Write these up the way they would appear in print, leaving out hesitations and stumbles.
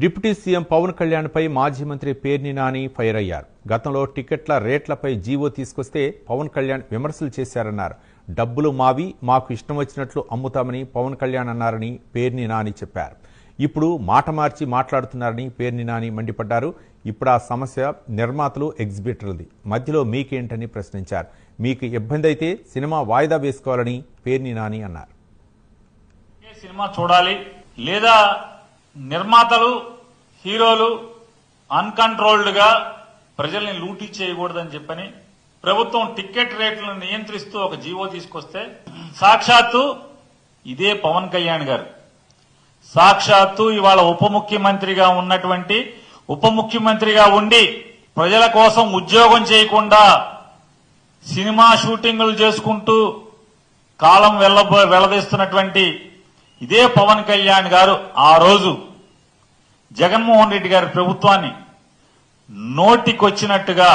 Deputy CM Pawan Kalyan పై మాజీ మంత్రి Perni Nani fire అయ్యారు. గతంలో టికెట్ల రేట్లపై జీవో తీసుకొస్తే పవన్ కళ్యాణ్ విమర్శలు చేశారన్నారు. డబ్బులు మావి, మాకు ఇష్టం వచ్చినట్లు అమ్ముతామని పవన్ కళ్యాణ్ అన్నారని పేర్ని నాని చెప్పారు. ఇప్పుడు మాట మార్చి మాట్లాడుతున్నారని పేర్ని నాని మండిపడ్డారు. ఇప్పుడు ఆ సమస్య నిర్మాతలు, ఎగ్జిబిటర్లది, మధ్యలో మీకేంటని ప్రశ్నించారు. మీకు ఇబ్బంది అయితే సినిమా వాయిదా వేసుకోవాలని పేర్ని నాని అన్నారు. సినిమా చూడాలి లేదా నిర్మాతలు, హీరోలు అన్కంట్రోల్డ్ గా ప్రజల్ని లూటీ చేయకూడదని చెప్పని ప్రభుత్వం టికెట్ రేట్లను నియంత్రిస్తూ ఒక జీవో తీసుకొస్తే సాక్షాత్తు ఇదే పవన్ కళ్యాణ్ గారు సాక్షాత్తు ఇవాళ ఉప ముఖ్యమంత్రిగా ఉండి ప్రజల కోసం ఉద్యోగం చేయకుండా సినిమా షూటింగులు చేసుకుంటూ కాలం వెళ్లదీస్తున్నటువంటి ఇదే పవన్ కళ్యాణ్ గారు ఆ రోజు జగన్మోహన్ రెడ్డి గారి ప్రభుత్వాన్ని నోటికొచ్చినట్టుగా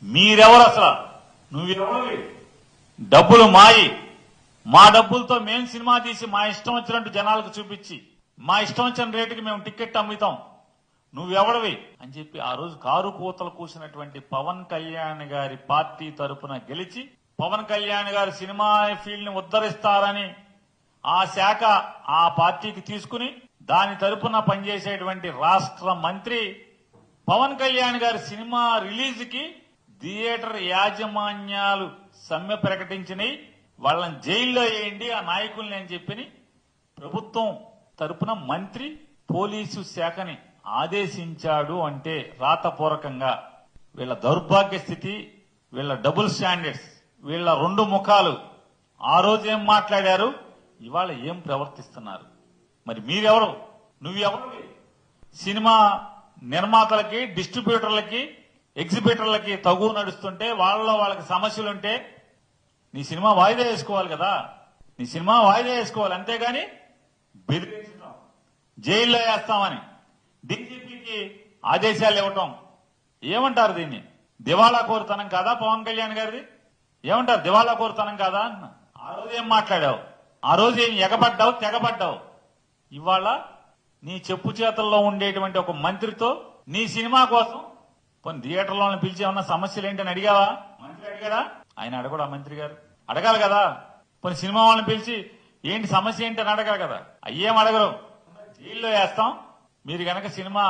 మీరెవరు, అసలు నువ్వెవరు, డబ్బులు మాయి, మా డబ్బులతో మేం సినిమా తీసి మా ఇష్టం వచ్చినట్టు జనాలకు చూపించి మా ఇష్టం వచ్చిన రేటుకి మేము టికెట్ అమ్ముతాం, నువ్వెవడవి అని చెప్పి ఆ రోజు కారు కూతలు కూసినటువంటి పవన్ కళ్యాణ్ గారి పార్టీ తరపున గెలిచి పవన్ కళ్యాణ్ గారి సినిమా ఫీల్డ్ ని ఉద్ధరిస్తారని ఆ శాఖ ఆ పార్టీకి తీసుకుని దాని తరపున పనిచేసేటువంటి రాష్ట్ర మంత్రి పవన్ కళ్యాణ్ గారి సినిమా రిలీజ్ కి థియేటర్ యాజమాన్యాలు సమ్మె ప్రకటించినాయి. వాళ్ళని జైల్లో వేయండి ఆ నాయకుల్ని అని చెప్పి ప్రభుత్వం తరపున మంత్రి పోలీసు శాఖని ఆదేశించాడు. అంటే రాతపూర్వకంగా వీళ్ళ దౌర్భాగ్య స్థితి, వీళ్ళ డబుల్ స్టాండర్డ్స్, వీళ్ళ రెండు ముఖాలు ఆ రోజు ఏం మాట్లాడారు, ఇవాళ ఏం ప్రవర్తిస్తున్నారు. మరి మీరెవరు, నువ్వెవరు? సినిమా నిర్మాతలకి, డిస్ట్రిబ్యూటర్లకి, ఎగ్జిబిటర్లకి తగు నడుస్తుంటే వాళ్ళకి సమస్యలుంటే నీ సినిమా వాయిదా వేసుకోవాలి కదా, నీ సినిమా వాయిదా వేసుకోవాలి. అంతేగాని బెదిరించడం, జైల్లో వేస్తామని డీజీపీకి ఆదేశాలు ఇవ్వటం ఏమంటారు? దీన్ని దివాళా కోరుతనం కాదా పవన్ కళ్యాణ్ గారిది? ఏమంటారు, దివాళా కోరుతనం కాదా? ఆ రోజు ఏం మాట్లాడావు, ఆ రోజు ఏం ఎగబడ్డావు, తెగబడ్డావు. ఇవాళ నీ చెప్పు చేతల్లో ఉండేటువంటి ఒక మంత్రితో నీ సినిమా కోసం కొన్ని థియేటర్లో పిలిచి ఏమన్నా సమస్యలు ఏంటని అడిగావా? మంత్రి అడిగాడా? ఆయన అడగడా? మంత్రి గారు అడగాలి కదా. కొన్ని సినిమా వాళ్ళని పిలిచి ఏంటి సమస్య ఏంటి అని అడగాలి కదా. అయ్యేం అడగరు, జైల్లో వేస్తాం మీరు గనక సినిమా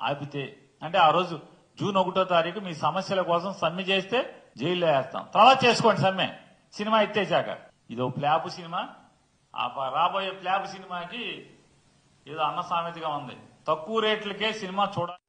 ఆపితే. అంటే ఆ రోజు జూన్ 1వ తారీఖు మీ సమస్యల కోసం సమ్మె చేస్తే జైల్లో వేస్తాం, తర్వాత చేసుకోండి సమ్మె, సినిమా ఎత్తేశాక. ఇదో ప్లాపు సినిమా, రాబోయే ప్లాప్ సినిమాకి ఏదో అన్న సామెతగా ఉంది, తక్కువ రేట్లకే సినిమా చూడాలి.